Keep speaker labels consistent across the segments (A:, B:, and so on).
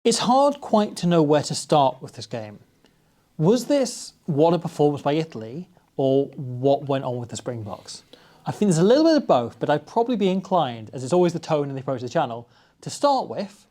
A: It's hard quite to know where to start with this game. Was this what a performance by Italy, or what went on with the Springboks? I think there's a little bit of both, but I'd probably be inclined, as it's always the tone and the approach of the channel, to start with,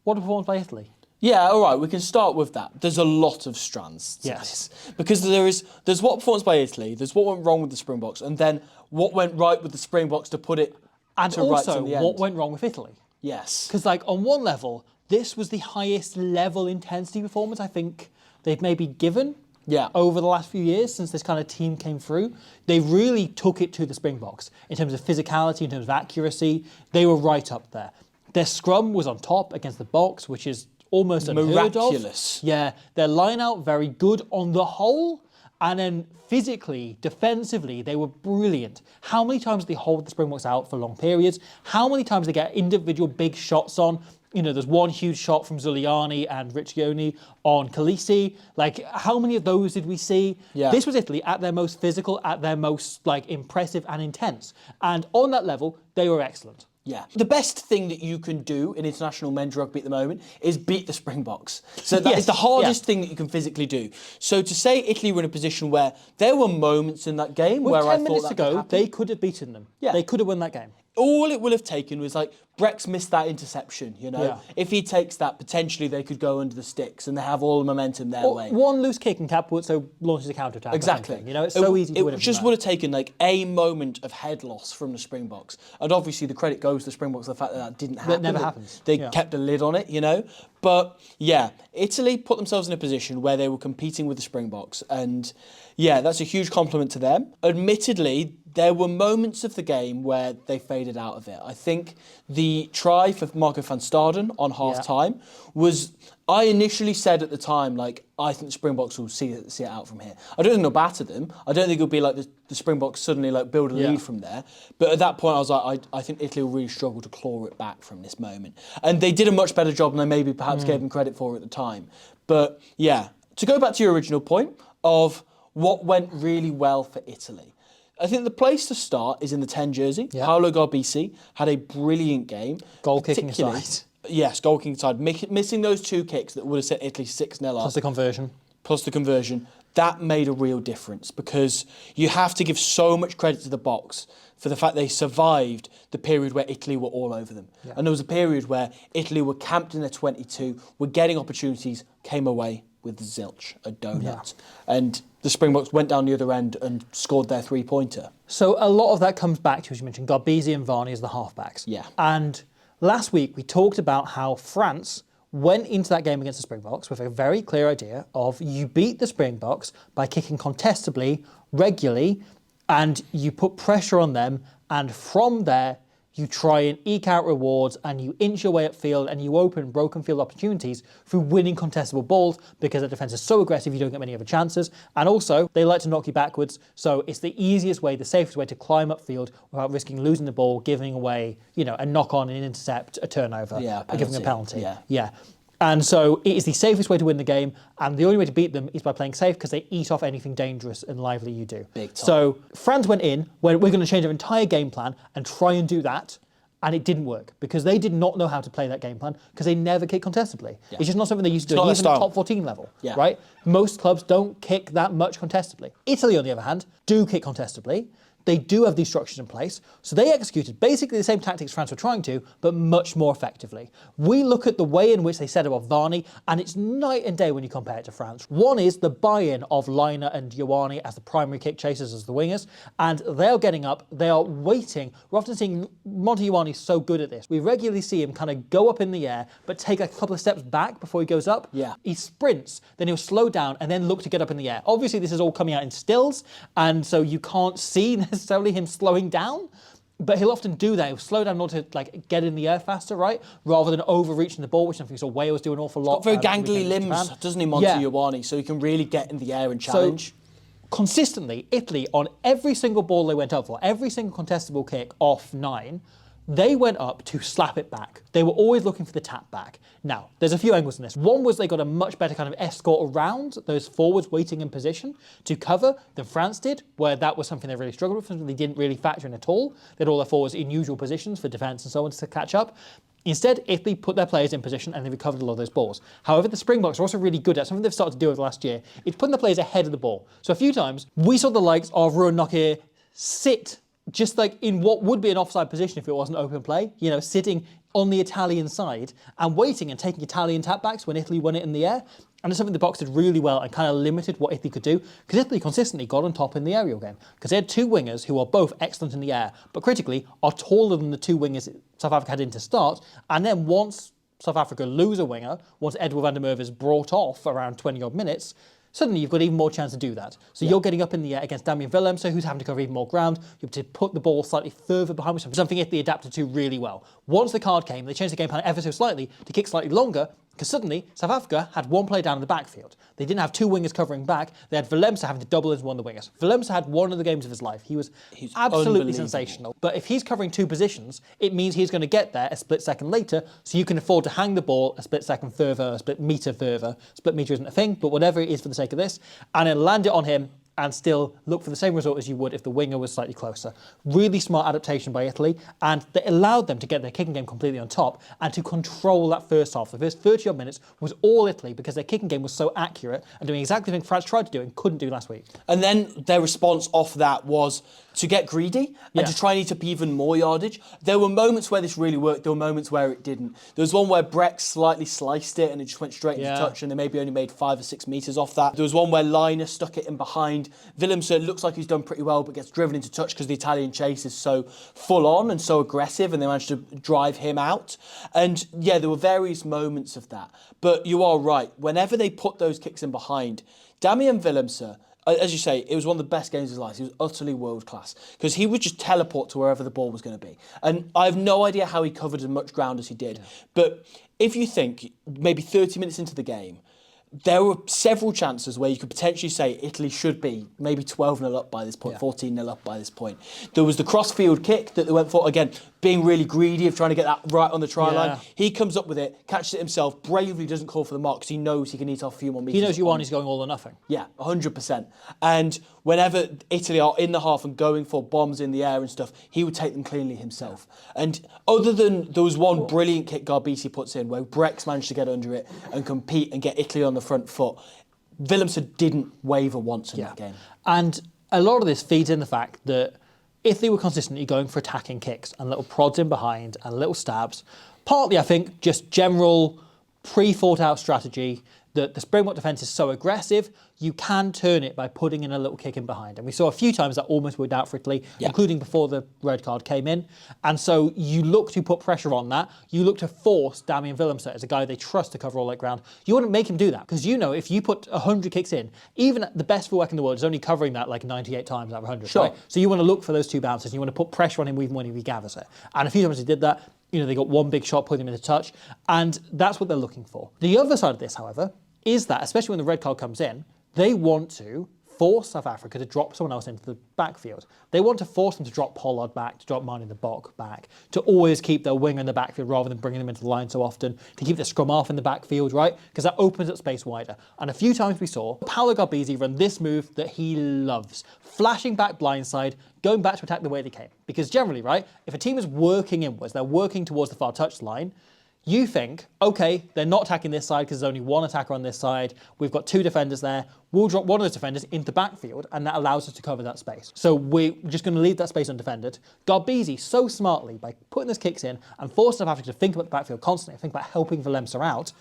A: what a performance by Italy.
B: Yeah, all right, we can start with that. There's a lot of strands to this. Because there's what performance by Italy, there's what went wrong with the Springboks, and then what went right with the Springboks to put it
A: and
B: to rights
A: also
B: in the end.
A: what went wrong with Italy.
B: Yes.
A: Because on one level, this was the highest level intensity performance I think they've maybe given over the last few years since this kind of team came through. They really took it to the Springboks in terms of physicality, in terms of accuracy. They were right up there. Their scrum was on top against the Boks, which is almost unheard of.
B: Miraculous.
A: Yeah, their line out very good on the whole, and then physically, defensively, they were brilliant. How many times did they hold the Springboks out for long periods? How many times did they get individual big shots on? You know, there's one huge shot from Zuliani and Riccioni on Khaleesi. How many of those did we see?
B: Yeah.
A: This was Italy at their most physical, at their most impressive and intense. And on that level, they were excellent.
B: Yeah. The best thing that you can do in international men's rugby at the moment is beat the Springboks. So that is the hardest thing that you can physically do. So to say Italy were in a position where there were moments in that game where I thought
A: 10 minutes ago, they could have beaten them.
B: Yeah.
A: They could have won that game.
B: All it would have taken was Brex missed that interception, you know.
A: Yeah.
B: If he takes that, potentially they could go under the sticks and they have all the momentum their way.
A: One loose kick and Cap launches a counter-attack.
B: Exactly.
A: You know, it's so easy to win.
B: It just would have taken a moment of head loss from the Springboks. And obviously the credit goes to the Springboks for the fact that didn't happen.
A: That never happens.
B: They kept a lid on it, you know. But yeah, Italy put themselves in a position where they were competing with the Springboks. And yeah, that's a huge compliment to them. Admittedly, there were moments of the game where they faded out of it. I think the try for Marco van Staden on half-time was... I initially said at the time, I think the Springboks will see it out from here. I don't think they'll batter them. I don't think it'll be the Springboks suddenly build a lead from there. But at that point, I was like, I think Italy will really struggle to claw it back from this moment. And they did a much better job than I maybe perhaps gave them credit for at the time. But yeah, to go back to your original point of what went really well for Italy. I think the place to start is in the 10 jersey. Yeah. Paolo Garbisi had a brilliant game.
A: Goal kicking aside.
B: Yes, goal kicking aside. Missing those 2 kicks that would have set Italy 6-0 up. Plus the conversion. That made a real difference because you have to give so much credit to the Boks for the fact they survived the period where Italy were all over them. Yeah. And there was a period where Italy were camped in their 22, were getting opportunities, came away with zilch, a donut. Yeah. And the Springboks went down the other end and scored their 3-pointer.
A: So a lot of that comes back to, as you mentioned, Garbisi and Varney as the halfbacks.
B: Yeah.
A: And last week we talked about how France went into that game against the Springboks with a very clear idea of you beat the Springboks by kicking contestably, regularly, and you put pressure on them, and from there you try and eke out rewards and you inch your way upfield and you open broken field opportunities through winning contestable balls because the defence is so aggressive you don't get many other chances. And also, they like to knock you backwards, so it's the easiest way, the safest way to climb upfield without risking losing the ball, giving away, a knock-on, an intercept, a turnover, or giving a penalty. Yeah. And so it is the safest way to win the game, and the only way to beat them is by playing safe because they eat off anything dangerous and lively you do.
B: Big time.
A: So France went in, we're going to change our entire game plan and try and do that, and it didn't work because they did not know how to play that game plan because they never kick contestably. Yeah. It's just not something they used to do, even at top 14 level, right? Most clubs don't kick that much contestably. Italy, on the other hand, do kick contestably. They do have these structures in place. So they executed basically the same tactics France were trying to, but much more effectively. We look at the way in which they set up Varney, and it's night and day when you compare it to France. One is the buy-in of Liner and Ioane as the primary kick chasers, as the wingers, and they're getting up, they are waiting. We're often seeing Monty Ioane is so good at this. We regularly see him kind of go up in the air, but take a couple of steps back before he goes up.
B: Yeah.
A: He sprints, then he'll slow down, and then look to get up in the air. Obviously, this is all coming out in stills, and so you can't see necessarily him slowing down, but he'll often do that. He'll slow down in order to get in the air faster, right? Rather than overreaching the ball, which I think we saw Wales do an awful lot.
B: He's got very gangly limbs, doesn't he, Monty Ioane? So he can really get in the air and challenge.
A: So, consistently, Italy, on every single ball they went up for, every single contestable kick off 9, They went up to slap it back. They were always looking for the tap back. Now, there's a few angles in this. One was they got a much better kind of escort around those forwards waiting in position to cover than France did, where that was something they really struggled with, something they didn't really factor in at all. They had all their forwards in usual positions for defence and so on to catch up. Instead, Italy put their players in position and they recovered a lot of those balls. However, the Springboks are also really good at something they've started to do over the last year. It's putting the players ahead of the ball. So a few times, we saw the likes of Ruan Nokia sit just like in what would be an offside position if it wasn't open play, sitting on the Italian side and waiting and taking Italian tapbacks when Italy won it in the air. And it's something the Box did really well and kind of limited what Italy could do, because Italy consistently got on top in the aerial game, because they had two wingers who are both excellent in the air, but critically are taller than the two wingers South Africa had in to start. And then once South Africa lose a winger, once Edward van der Merwe is brought off around 20 odd minutes, suddenly you've got even more chance to do that. So you're getting up in the air against Damian Willemse, who's having to cover even more ground. You have to put the ball slightly further behind, which is something Italy adapted to really well. Once the card came, they changed the game plan ever so slightly to kick slightly longer, because suddenly South Africa had one player down in the backfield. They didn't have two wingers covering back. They had Willemse having to double as one of the wingers. Willemse had one of the games of his life. He's absolutely sensational. But if he's covering two positions, it means he's going to get there a split second later, so you can afford to hang the ball a split second further, a split metre further. Split metre isn't a thing, but whatever it is for the sake of this, and then land it on him and still look for the same result as you would if the winger was slightly closer. Really smart adaptation by Italy, and they allowed them to get their kicking game completely on top and to control that first half. The first 30 odd minutes was all Italy because their kicking game was so accurate and doing exactly the thing France tried to do and couldn't do last week.
B: And then their response off that was to get greedy and to try and eat up even more yardage. There were moments where this really worked. There were moments where it didn't. There was one where Breck slightly sliced it and it just went straight into touch, and they maybe only made 5 or 6 metres off that. There was one where Liner stuck it in behind. Willemse looks like he's done pretty well, but gets driven into touch because the Italian chase is so full on and so aggressive, and they managed to drive him out. And yeah, there were various moments of that. But you are right. Whenever they put those kicks in behind, Damian Willemse, as you say, it was one of the best games of his life. He was utterly world class because he would just teleport to wherever the ball was going to be. And I have no idea how he covered as much ground as he did. But if you think maybe 30 minutes into the game, there were several chances where you could potentially say Italy should be maybe 12-0 up by this point, 14-0 up by this point. There was the cross-field kick that they went for, again, being really greedy of trying to get that right on the try line. He comes up with it, catches it himself, bravely doesn't call for the mark because he knows he can eat off a few more metres.
A: He knows Ioane's going all or nothing.
B: Yeah, 100%. And whenever Italy are in the half and going for bombs in the air and stuff, he would take them cleanly himself. And other than there was one brilliant kick Garbisi puts in where Brex managed to get under it and compete and get Italy on the front foot, Willemse didn't waver once in that game.
A: And a lot of this feeds in the fact that Italy were consistently going for attacking kicks and little prods in behind and little stabs. Partly, I think, just general pre-thought out strategy that the Springbok defence is so aggressive, you can turn it by putting in a little kick in behind. And we saw a few times that almost worked out for Italy, including before the red card came in. And so you look to put pressure on that. You look to force Damian Willemse as a guy they trust to cover all that ground. You wouldn't make him do that because if you put 100 kicks in, even the best fullback in the world is only covering that like 98 times out of 100.
B: Sure.
A: Right? So you want to look for those two bounces and you want to put pressure on him even when he regathers it. And a few times he did that. They got one big shot, put him into touch. And that's what they're looking for. The other side of this, however, is that, especially when the red card comes in, they want to force South Africa to drop someone else into the backfield. They want to force them to drop Pollard back, to drop Martin in the Bok back, to always keep their winger in the backfield rather than bringing them into the line so often, to keep the scrum half in the backfield, right? Because that opens up space wider. And a few times we saw Paolo Garbisi run this move that he loves, flashing back blindside, going back to attack the way they came. Because generally, right, if a team is working inwards, they're working towards the far touchline, you think, okay, they're not attacking this side because there's only one attacker on this side. We've got two defenders there. We'll drop one of those defenders into the backfield, and that allows us to cover that space. So we're just going to leave that space undefended. Garbisi, so smartly, by putting those kicks in and forcing South Africa to think about the backfield constantly, think about helping Willemse out,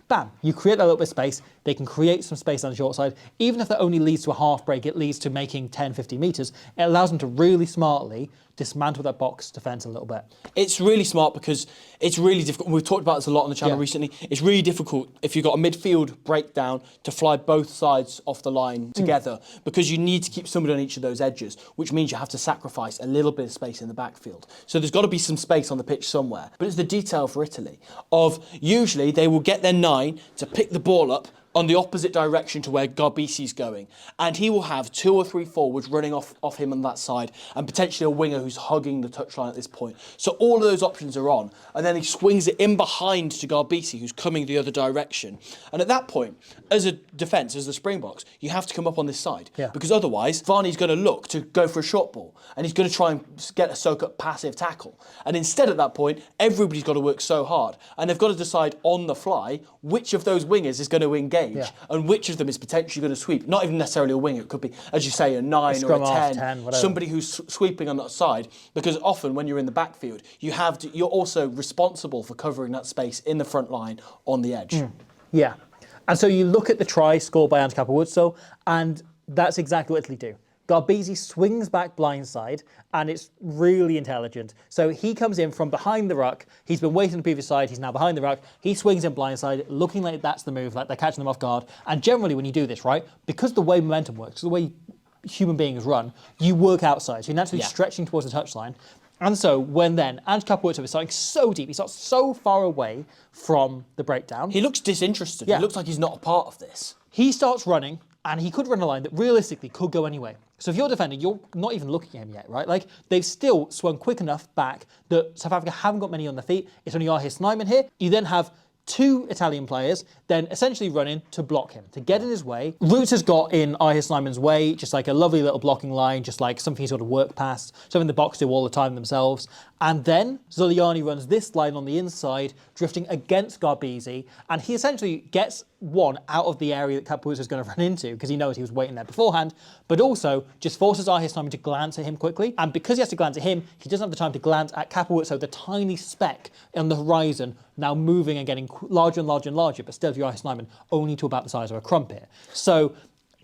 A: bam, you create that little bit of space. They can create some space on the short side. Even if that only leads to a half break, it leads to making 10, 50 metres. It allows them to really smartly dismantle that box defence a little bit.
B: It's really smart because it's really difficult. We've talked about this a lot on the channel recently. It's really difficult if you've got a midfield breakdown to fly both sides off the line together because you need to keep somebody on each of those edges, which means you have to sacrifice a little bit of space in the backfield. So there's got to be some space on the pitch somewhere. But it's the detail for Italy of usually they will get their 9 to pick the ball up, on the opposite direction to where Garbisi's going. And he will have 2 or 3 forwards running off him on that side, and potentially a winger who's hugging the touchline at this point. So all of those options are on. And then he swings it in behind to Garbisi, who's coming the other direction. And at that point, as a defence, as the Springboks, you have to come up on this side.
A: Yeah.
B: Because otherwise, Varney's going to look to go for a short ball. And he's going to try and get a soak-up passive tackle. And instead at that point, everybody's got to work so hard. And they've got to decide on the fly which of those wingers is going to engage and which of them is potentially going to sweep. Not even necessarily a winger. It could be, as you say, a 9 or a 10 somebody who's sweeping on that side. Because often when you're in the backfield, you're also responsible for covering that space in the front line on the edge.
A: Yeah. And so you look at the try scored by Ange Capeluzzo, and that's exactly what Italy do. Garbisi swings back blindside, and it's really intelligent. So he comes in from behind the ruck. He's been waiting on the previous side. He's now behind the ruck. He swings in blindside, looking like that's the move, like they're catching them off guard. And generally when you do this, right, because the way momentum works, the way human beings run, you work outside. So you're naturally stretching towards the touchline. And so when then Ange Capeluzzo is starting so deep, he starts so far away from the breakdown.
B: He looks disinterested. He looks like he's not a part of this.
A: He starts running, and he could run a line that realistically could go anyway. So if you're defending, you're not even looking at him yet, right? Like, they've still swung quick enough back that South Africa haven't got many on their feet. It's only Arhe Snyman here. You then have 2 Italian players then essentially running to block him, to get in his way. Roots has got in Arhe Snyman's way, just like a lovely little blocking line, just like something he sort of work past, something the Boks do all the time themselves. And then Zuliani runs this line on the inside, drifting against Garbisi, and he essentially gets one out of the area that Capeluzzo is going to run into, because he knows he was waiting there beforehand, but also just forces Arhe Snyman to glance at him quickly. And because he has to glance at him, he doesn't have the time to glance at Capeluzzo, the tiny speck on the horizon, now moving and getting larger and larger and larger, but still to Arhe Snyman, only to about the size of a crumpet. So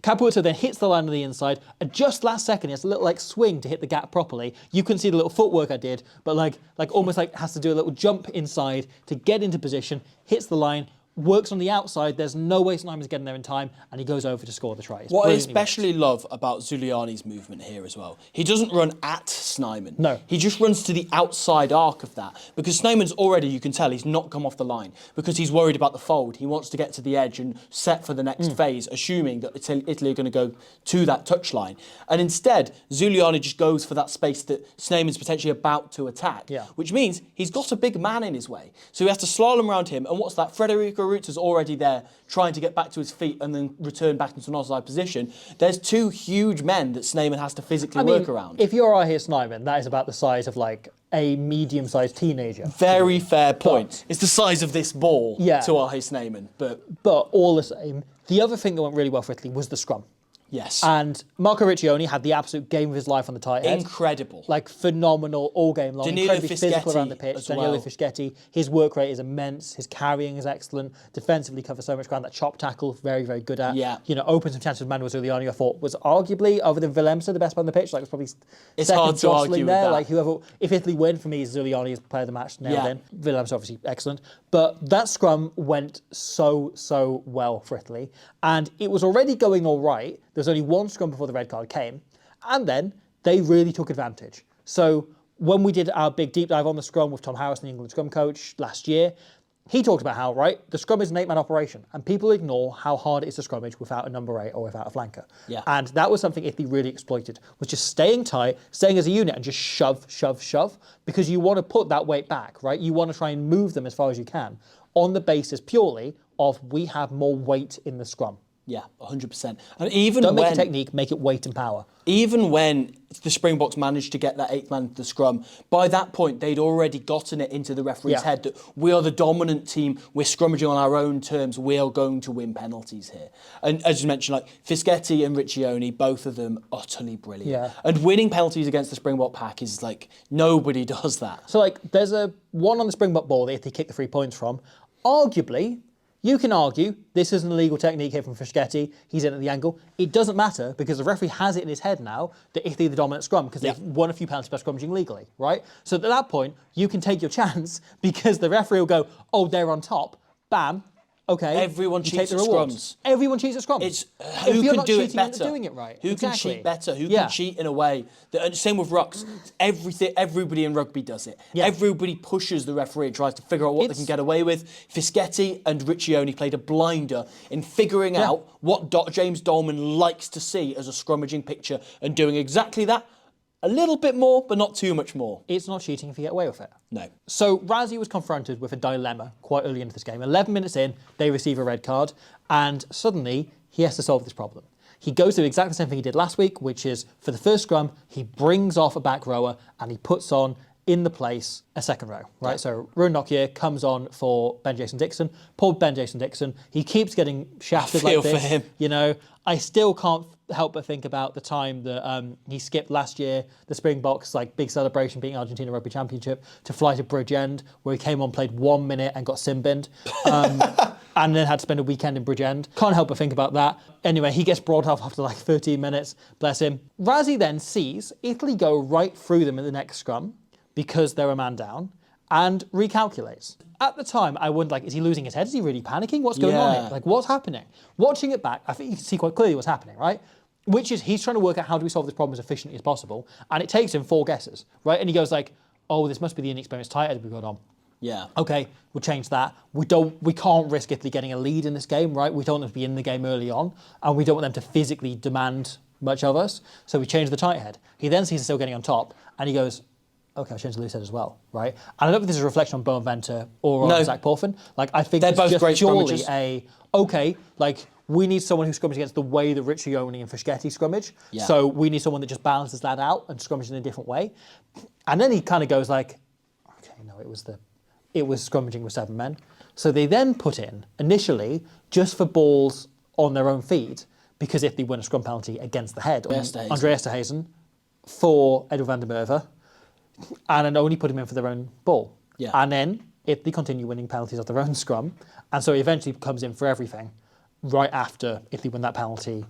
A: Capeluzzo then hits the line on the inside, and just last second, he has a little swing to hit the gap properly. You can see the little footwork I did, but almost has to do a little jump inside to get into position, hits the line, works on the outside. There's no way Snyman's getting there in time, and he goes over to score the try.
B: What I especially love about Zuliani's movement here as well, he doesn't run at Snyman.
A: No.
B: He just runs to the outside arc of that, because Snyman's already, you can tell, he's not come off the line, because he's worried about the fold. He wants to get to the edge and set for the next phase, assuming that Italy are going to go to that touchline. And instead, Zuliani just goes for that space that Snyman's potentially about to attack, which means he's got a big man in his way. So he has to slalom around him, and what's that? Federico Roots is already there, trying to get back to his feet and then return back into an offside position. There's 2 huge men that Snyman has to physically work around.
A: If you're Arhe Snyman, that is about the size of a medium-sized teenager.
B: Very fair point. It's the size of this ball to Arhe Snyman. But
A: all the same, the other thing that went really well for Italy was the scrum.
B: Yes.
A: And Marco Riccioni had the absolute game of his life on the tight end.
B: Incredible.
A: Phenomenal all game long.
B: Danilo
A: Incredibly physical around the pitch. Danilo
B: well.
A: Fischetti, his work rate is immense. His carrying is excellent. Defensively covers so much ground. That chop tackle, very, very good at.
B: Yeah.
A: Opens some chances with Manuel Zuliani, I thought was arguably, other than Willemse, the best player on the pitch. It was probably
B: it's
A: second
B: hard to argue
A: there.
B: with that.
A: Whoever, if Italy win, for me, Zuliani is player of the match, nailed in. Willemse obviously excellent. But that scrum went so well for Italy. And it was already going all right. There was only one scrum before the red card came, and then they really took advantage. So when we did our big deep dive on the scrum with Tom Harrison, the England scrum coach, last year, he talked about how, the scrum is an 8-man operation, and people ignore how hard it is to scrummage without a number 8 or without a flanker.
B: Yeah.
A: And that was something Italy really exploited, was just staying tight, staying as a unit, and just shove, because you want to put that weight back, right? You want to try and move them as far as you can, on the basis purely of we have more weight in the scrum.
B: Yeah, 100%. And even
A: Don't make a technique, make it weight and power.
B: Even when the Springboks managed to get that 8th man to the scrum, by that point they'd already gotten it into the referee's head that we are the dominant team, we're scrummaging on our own terms, we are going to win penalties here. And as you mentioned, Fischetti and Riccioni, both of them utterly brilliant.
A: Yeah.
B: And winning penalties against the Springbok pack is nobody does that.
A: So there's a one on the Springbok ball that Italy kicked the 3 points from. Arguably, you can argue this is an illegal technique here from Fischetti. He's in at the angle. It doesn't matter because the referee has it in his head now that Italy are the dominant scrum because they've won a few penalties by scrummaging legally, right? So at that point, you can take your chance because the referee will go, oh, they're on top. Bam. Okay.
B: Everyone
A: you
B: cheats
A: take
B: at
A: the rewards.
B: scrums.
A: Everyone cheats at scrums.
B: It's
A: If
B: who
A: you're
B: can
A: not
B: do it
A: cheating, you're not
B: better.
A: doing it right.
B: Who
A: Exactly.
B: can cheat better? Who
A: Yeah.
B: can cheat in a way that, same with rucks. Everybody in rugby does it.
A: Yeah.
B: Everybody pushes the referee and tries to figure out what they can get away with. Fischetti and Riccioni played a blinder in figuring out what James Dolman likes to see as a scrummaging picture and doing exactly that. A little bit more, but not too much more.
A: It's not cheating if you get away with it.
B: No.
A: So Razzie was confronted with a dilemma quite early into this game. 11 minutes in, they receive a red card, and suddenly he has to solve this problem. He goes through exactly the same thing he did last week, which is for the first scrum, he brings off a back rower and he puts on in the place a second row, right? Yeah. So Ruan Nokia comes on for Ben Jason Dixon. Poor Ben Jason Dixon. He keeps getting shafted like this.
B: For him.
A: You know, I still can't help but think about the time that he skipped last year, the Springboks, like big celebration beating Argentina Rugby Championship, to fly to Bridgend, where he came on, played 1 minute and got sin-binned. And then had to spend a weekend in Bridgend. Can't help but think about that. Anyway, he gets brought off after like 13 minutes. Bless him. Razzie then sees Italy go right through them in the next scrum, because they're a man down, and recalculates. At the time, I wondered, like, is he losing his head? Is he really panicking? What's going on here? Like, what's happening? Watching it back, I think you can see quite clearly what's happening, right? Which is, he's trying to work out how do we solve this problem as efficiently as possible, and it takes him 4 guesses, right? And he goes like, oh, this must be the inexperienced tight head we've got on.
B: Yeah.
A: Okay, we'll change that. We can't risk Italy getting a lead in this game, right? We don't want them to be in the game early on, and we don't want them to physically demand much of us, so we change the tight head. He then sees us still getting on top, and he goes, okay, I'll change the loose head as well, right? And I don't think this is a reflection on Bowen Venter or on Zach Porfin. Like, I think
B: they're
A: it's
B: both
A: just
B: great
A: purely we need someone who scrummages against the way that Riccioni and Fischetti scrummage. Yeah. So we need someone that just balances that out and scrummages in a different way. And then he kind of goes like, okay, no, it was scrummaging with 7 men. So they then put in, initially, just for balls on their own feet, because if they win a scrum penalty against the head, Andre Esterhuizen for Edward van der Merwe, and then only put him in for their own ball. Yeah. And then if they continue winning penalties off their own scrum, and so he eventually comes in for everything right after if they win that penalty,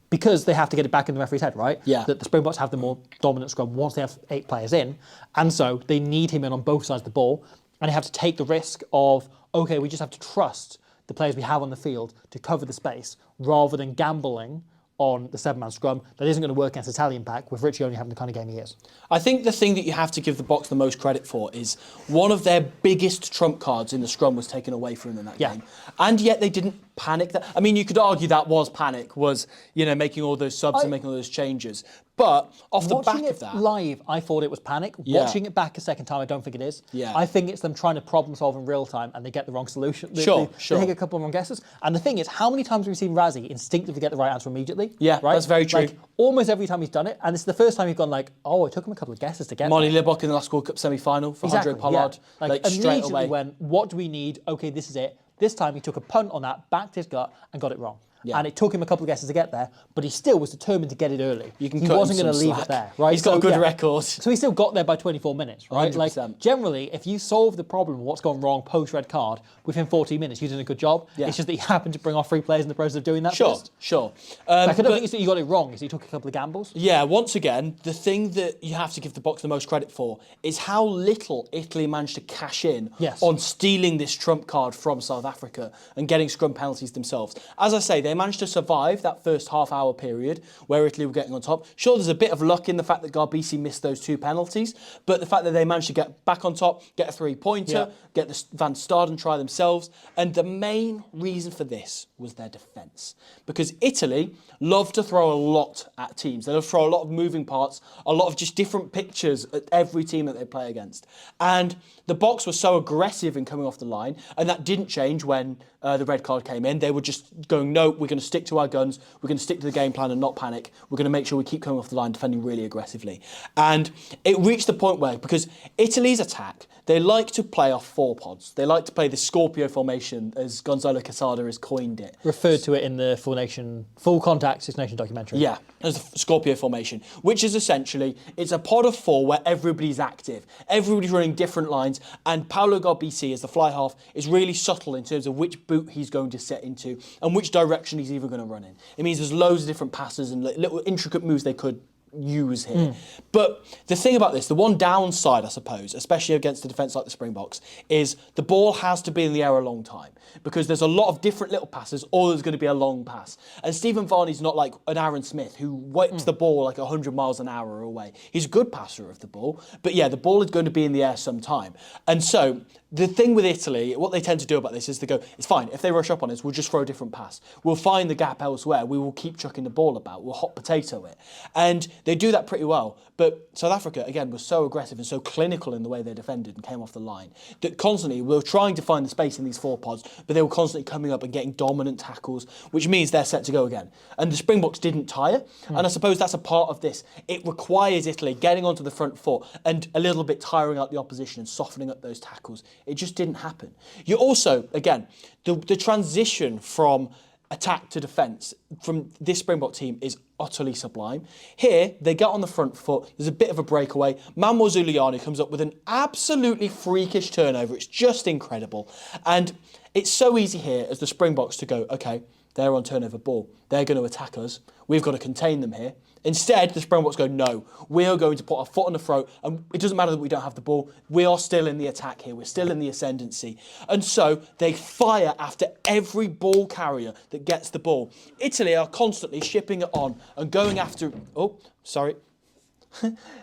A: because they have to get it back in the referee's head, right?
B: Yeah.
A: That the Springboks have the more dominant scrum once they have 8 players in, and so they need him in on both sides of the ball, and they have to take the risk of, okay, we just have to trust the players we have on the field to cover the space, rather than gambling on the 7-man scrum that isn't going to work against Italian pack with Riccioni having the kind of game he is.
B: I think the thing that you have to give the Boks the most credit for is one of their biggest trump cards in the scrum was taken away from them in that game. And yet they didn't panic. That. I mean, you could argue that was panic, was, making all those subs and making all those changes. But off the back of that...
A: live, I thought it was panic. Yeah. Watching it back a second time, I don't think it is. Yeah. I think it's them trying to problem solve in real time and they get the wrong solution. They take a couple of wrong guesses. And the thing is, how many times have we seen Razzie instinctively get the right answer immediately?
B: Yeah, right? That's very true.
A: Like, almost every time he's done it, and it's the first time he's gone like, oh, it took him a couple of guesses to get
B: Molly Libbok in the last World Cup semi-final for Andre Pollard.
A: Yeah. Like straight away. Went, what do we need? Okay, this is it. This time he took a punt on that, backed his gut, and got it wrong. Yeah. And it took him a couple of guesses to get there, but he still was determined to get it early. He wasn't going to leave it there, right?
B: He's got a good record.
A: So he still got there by 24 minutes, right?
B: 100%.
A: Like, generally, if you solve the problem of what's gone wrong post-red card within 14 minutes, you're doing a good job. Yeah. It's just that you happen to bring off 3 players in the process of doing that first.
B: Sure.
A: I don't think it's that you got it wrong, it's that you took a couple of gambles.
B: Yeah, once again, the thing that you have to give the Boks the most credit for is how little Italy managed to cash in on stealing this trump card from South Africa and getting scrum penalties themselves. As I say, they managed to survive that first half-hour period where Italy were getting on top. Sure, there's a bit of luck in the fact that Garbisi missed those 2 penalties, but the fact that they managed to get back on top, get a 3-pointer, get the Van Staden try themselves, and the main reason for this was their defence. Because Italy love to throw a lot at teams. They love to throw a lot of moving parts, a lot of just different pictures at every team that they play against. And the Boks were so aggressive in coming off the line, and that didn't change when the red card came in. They were just going, no, we're going to stick to our guns, we're going to stick to the game plan and not panic, we're going to make sure we keep coming off the line defending really aggressively. And it reached the point where, because Italy's attack, they like to play off 4 pods. They like to play the Scorpio formation, as Gonzalo Quesada has coined it.
A: Referred to it in the Full Contact Six Nation documentary.
B: Yeah, as the Scorpio formation, which is essentially, it's a pod of 4 where everybody's active. Everybody's running different lines, and Paolo Garbisi, as the fly half, is really subtle in terms of which boot he's going to set into and which direction he's either going to run in. It means there's loads of different passes and little intricate moves they could use here. But the thing about this, the one downside, I suppose, especially against a defence like the Springboks, is the ball has to be in the air a long time because there's a lot of different little passes, or there's going to be a long pass. And Stephen Varney's not like an Aaron Smith who whips the ball like 100 miles an hour away. He's a good passer of the ball, but yeah, the ball is going to be in the air sometime. And so the thing with Italy, what they tend to do about this is they go, it's fine, if they rush up on us, we'll just throw a different pass. We'll find the gap elsewhere. We will keep chucking the ball about. We'll hot potato it. And they do that pretty well. But South Africa, again, was so aggressive and so clinical in the way they defended and came off the line that constantly we were trying to find the space in these four pods, but they were constantly coming up and getting dominant tackles, which means they're set to go again. And the Springboks didn't tire. And I suppose that's a part of this. It requires Italy getting onto the front foot and a little bit tiring out the opposition and softening up those tackles. It just didn't happen. You also, again, the transition from attack to defence from this Springbok team is utterly sublime. Here, they get on the front foot, there's a bit of a breakaway. Manuel Zuliani comes up with an absolutely freakish turnover. It's just incredible. And it's so easy here as the Springboks to go, okay, they're on turnover ball. They're going to attack us. We've got to contain them here. Instead, the Springboks go, no, we are going to put our foot on the throat, and it doesn't matter that we don't have the ball. We are still in the attack here. We're still in the ascendancy. And so they fire after every ball carrier that gets the ball. Italy are constantly shipping it on and going after... Oh, sorry.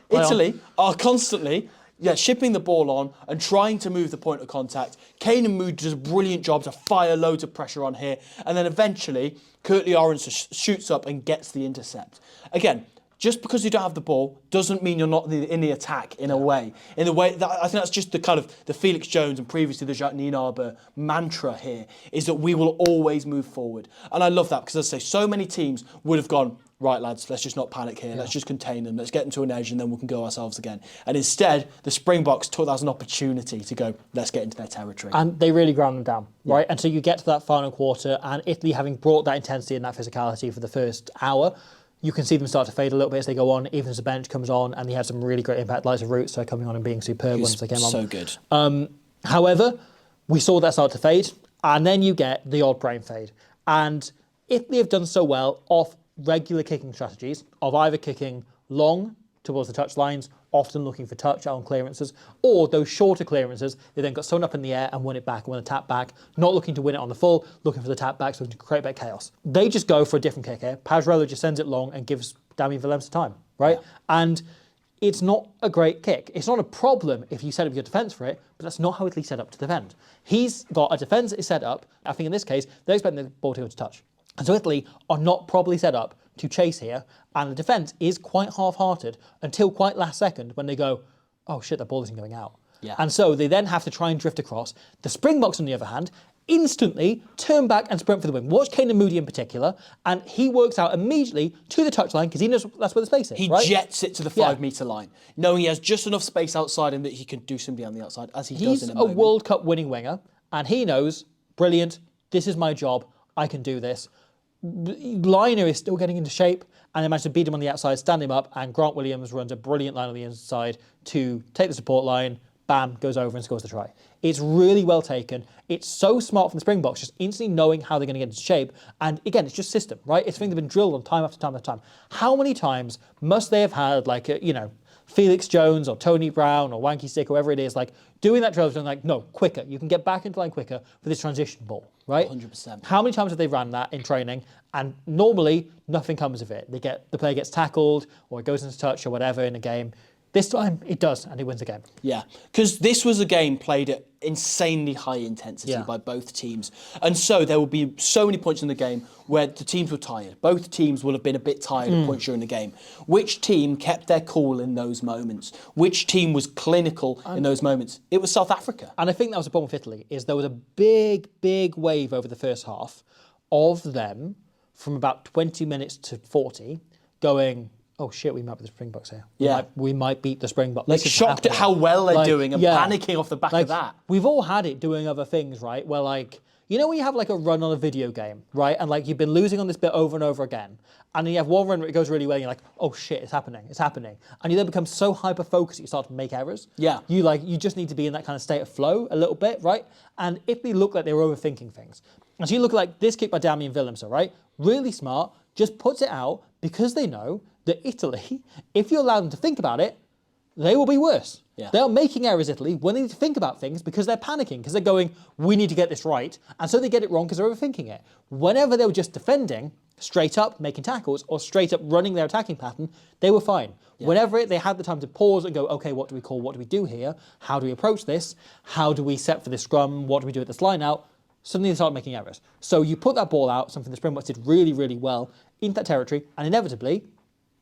B: Italy are constantly... shipping the ball on and trying to move the point of contact. Kane and Mood does a brilliant job to fire loads of pressure on here. And then eventually, Curtly Orange shoots up and gets the intercept. Again, just because you don't have the ball doesn't mean you're not in the attack in a way. In the way that I think that's just the kind of the Felix Jones and previously the Jacques Nienaber mantra here, is that we will always move forward. And I love that because, as I say, so many teams would have gone, right, lads, let's just not panic here. Let's just contain them. Let's get them to an edge and then we can go ourselves again. And instead, the Springboks took that as an opportunity to go, let's get into their territory.
A: And they really ground them down, right? And so you get to that final quarter, and Italy, having brought that intensity and that physicality for the first hour, you can see them start to fade a little bit as they go on, even as the bench comes on, and he had some really great impact. Lights of Roots are coming on and being superb once they came on.
B: So good.
A: However, we saw that start to fade, and then you get the odd brain fade. And Italy have done so well off regular kicking strategies of either kicking long towards the touch lines, often looking for touch on clearances, or those shorter clearances, they then got sewn up in the air and won it back, won a tap back, not looking to win it on the full, looking for the tap back, so to create a bit of chaos. They just go for a different kick here. Pajrello just sends it long and gives Damien Willems time, right? Yeah. And it's not a great kick. It's not a problem if you set up your defence for it, but that's not how Italy set up to defend. He's got a defence that is set up. I think in this case, they're expecting the ball to go to touch. And so Italy are not properly set up to chase here, and the defence is quite half-hearted until quite last second when they go, oh shit, that ball isn't going out.
B: Yeah.
A: And so they then have to try and drift across. The Springboks, on the other hand, instantly turn back and sprint for the win. Watch Kane and Moody in particular, and he works out immediately to the touchline because he knows that's where the space is.
B: He
A: right?
B: jets it to the 5 metre line, knowing he has just enough space outside him that he can do somebody on the outside, as he does in a moment.
A: He's a World Cup winning winger, and he knows, brilliant, this is my job, I can do this. Liner is still getting into shape, and they managed to beat him on the outside, stand him up, and Grant Williams runs a brilliant line on the inside to take the support line, bam, goes over and scores the try. It's really well taken. It's so smart from the Springboks, just instantly knowing how they're going to get into shape. And again, it's just system, right? It's something they've been drilled on time after time after time. How many times must they have had, like, Felix Jones or Tony Brown or Wanky Stick or whoever it is, like, doing that drill, and like, no, quicker. You can get back into line quicker for this transition ball, right?
B: 100%.
A: How many times have they ran that in training? And normally, nothing comes of it. The player gets tackled or it goes into touch or whatever in a game. This time, it does, and it wins the game.
B: Yeah, because this was a game played at insanely high intensity by both teams. And so there will be so many points in the game where the teams were tired. Both teams will have been a bit tired at points during the game. Which team kept their cool in those moments? Which team was clinical in those moments? It was South Africa.
A: And I think that was the problem with Italy, is there was a big, big wave over the first half of them from about 20 minutes to 40 going, oh shit, we might be the Springboks here. We might beat the Springboks.
B: Like, shocked at how well they're doing and panicking off the back of that.
A: We've all had it doing other things, right? Where, like, you know when you have like a run on a video game, right? And like you've been losing on this bit over and over again. And then you have one run where it goes really well and you're like, oh shit, it's happening. And you then become so hyper-focused that you start to make errors.
B: Yeah.
A: You just need to be in that kind of state of flow a little bit, right? And Italy looked like they were overthinking things. And so you look like this kick by Damien Willems, right? Really smart, just puts it out, because they know that Italy, if you allow them to think about it, they will be worse.
B: Yeah.
A: They are making errors, Italy, when they need to think about things because they're panicking, because they're going, we need to get this right. And so they get it wrong because they're overthinking it. Whenever they were just defending, straight up making tackles, or straight up running their attacking pattern, they were fine. Yeah. Whenever they had the time to pause and go, okay, what do we call, what do we do here? How do we approach this? How do we set for this scrum? What do we do at this line out? Suddenly they start making errors. So you put that ball out, something the Springboks did really, really well into that territory, and inevitably,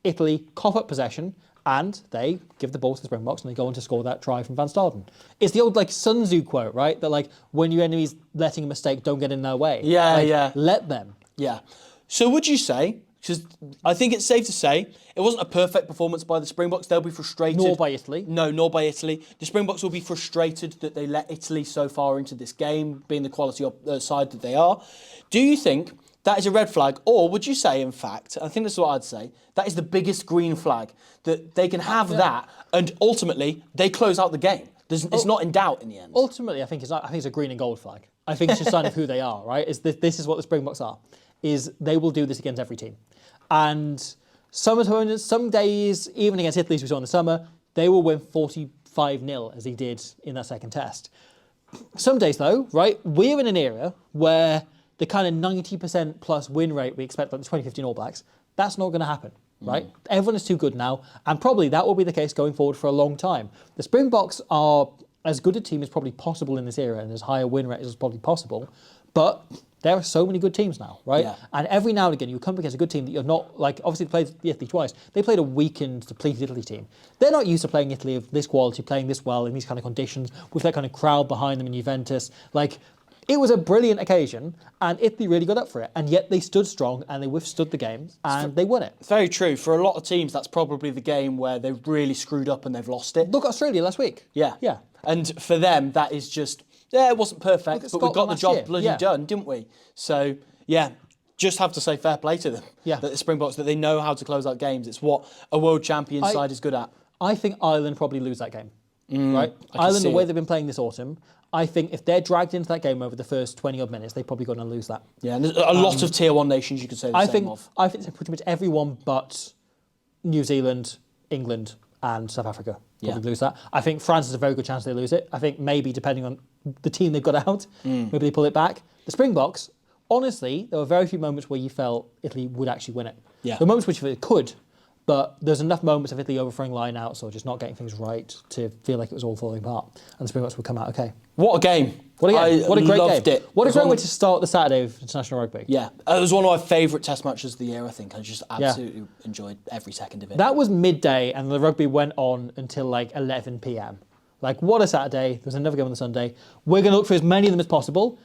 A: Italy cough up possession, and they give the ball to the Springboks and they go on to score that try from Van Staden. It's the old Sun Tzu quote, right? That when your enemy's letting a mistake, don't get in their way.
B: Yeah.
A: Let them.
B: Yeah. So would you say, because I think it's safe to say, it wasn't a perfect performance by the Springboks. They'll be frustrated.
A: Nor by Italy.
B: No, nor by Italy. The Springboks will be frustrated that they let Italy so far into this game, being the quality side that they are. Do you think that is a red flag? Or would you say, in fact, I think this is what I'd say, that is the biggest green flag, that they can have that and ultimately they close out the game? It's not in doubt in the end.
A: Ultimately, I think it's a green and gold flag. I think it's just a sign of who they are, right? This is what the Springboks are, is they will do this against every team. And some opponents, some days, even against Italy, as we saw in the summer, they will win 45-0, as he did in that second test. Some days, though, right, we're in an era where the kind of 90% plus win rate we expect, like the 2015 All Blacks, that's not going to happen, right? Everyone is too good now, and probably that will be the case going forward for a long time. The Springboks are as good a team as probably possible in this era, and as high a win rate as probably possible, but there are so many good teams now, right?
B: Yeah.
A: And every now and again, you come up against a good team that you're not, obviously they played Italy twice. They played a weakened, depleted Italy team. They're not used to playing Italy of this quality, playing this well in these kind of conditions, with that kind of crowd behind them in Juventus. It was a brilliant occasion, and Italy really got up for it. And yet they stood strong, and they withstood the game, and they won it.
B: Very true. For a lot of teams, that's probably the game where they've really screwed up and they've lost it.
A: Look at Australia last week.
B: Yeah.
A: Yeah.
B: And for them, that is just, it wasn't perfect, but we got the job bloody done, didn't we? So, yeah, just have to say fair play to them.
A: Yeah.
B: That the Springboks, that they know how to close out games. It's what a world champion side is good at.
A: I think Ireland probably lose that game, right? Ireland, the way they've been playing this autumn, I think if they're dragged into that game over the first 20-odd minutes, they're probably going to lose that.
B: Yeah, and there's a lot of Tier 1 nations you could say the same of.
A: I think pretty much everyone but New Zealand, England, and South Africa probably lose that. I think France has a very good chance they lose it. I think maybe, depending on the team they've got out, maybe they pull it back. The Springboks, honestly, there were very few moments where you felt Italy would actually win it.
B: Yeah.
A: There were moments which it could, but there's enough moments of Italy overthrowing lineouts or just not getting things right to feel like it was all falling apart. And the Springboks would come out okay.
B: What a game.
A: What a game. What a great
B: loved
A: game.
B: It.
A: What a great way to start the Saturday of international rugby.
B: Yeah. It was one of my favourite test matches of the year, I think. I just absolutely enjoyed every second of it.
A: That was midday, and the rugby went on until 11 p.m. What a Saturday. There's another game on the Sunday. We're going to look for as many of them as possible.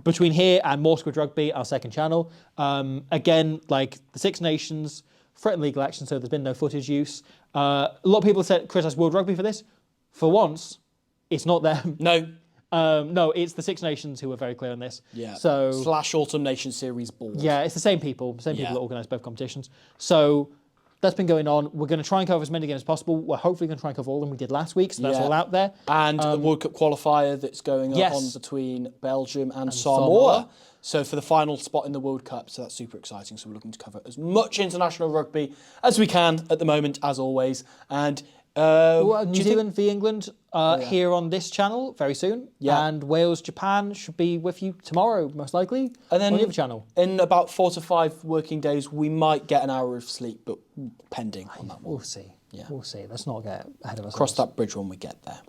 A: Between here and More Squid Rugby, our second channel. Again, the Six Nations, threatened legal action, so there's been no footage use. A lot of people said criticise World Rugby for this. For once, it's not them.
B: No.
A: No, it's the Six Nations who are very clear on this.
B: Yeah.
A: So
B: / Autumn Nation Series board.
A: Yeah, it's the same people that organise both competitions. So that's been going on. We're going to try and cover as many games as possible. We're hopefully going to try and cover all of them we did last week, so that's all out there.
B: And a World Cup qualifier that's going on between Belgium and Samoa. So for the final spot in the World Cup, so that's super exciting. So we're looking to cover as much international rugby as we can at the moment, as always. And
A: New Zealand v England here on this channel very soon.
B: Yeah.
A: And Wales, Japan should be with you tomorrow, most likely,
B: and then
A: on the other channel.
B: In about 4 to 5 working days, we might get an hour of sleep, but pending on that one.
A: We'll see. Yeah. We'll see. Let's not get ahead of ourselves.
B: Cross that bridge when we get there.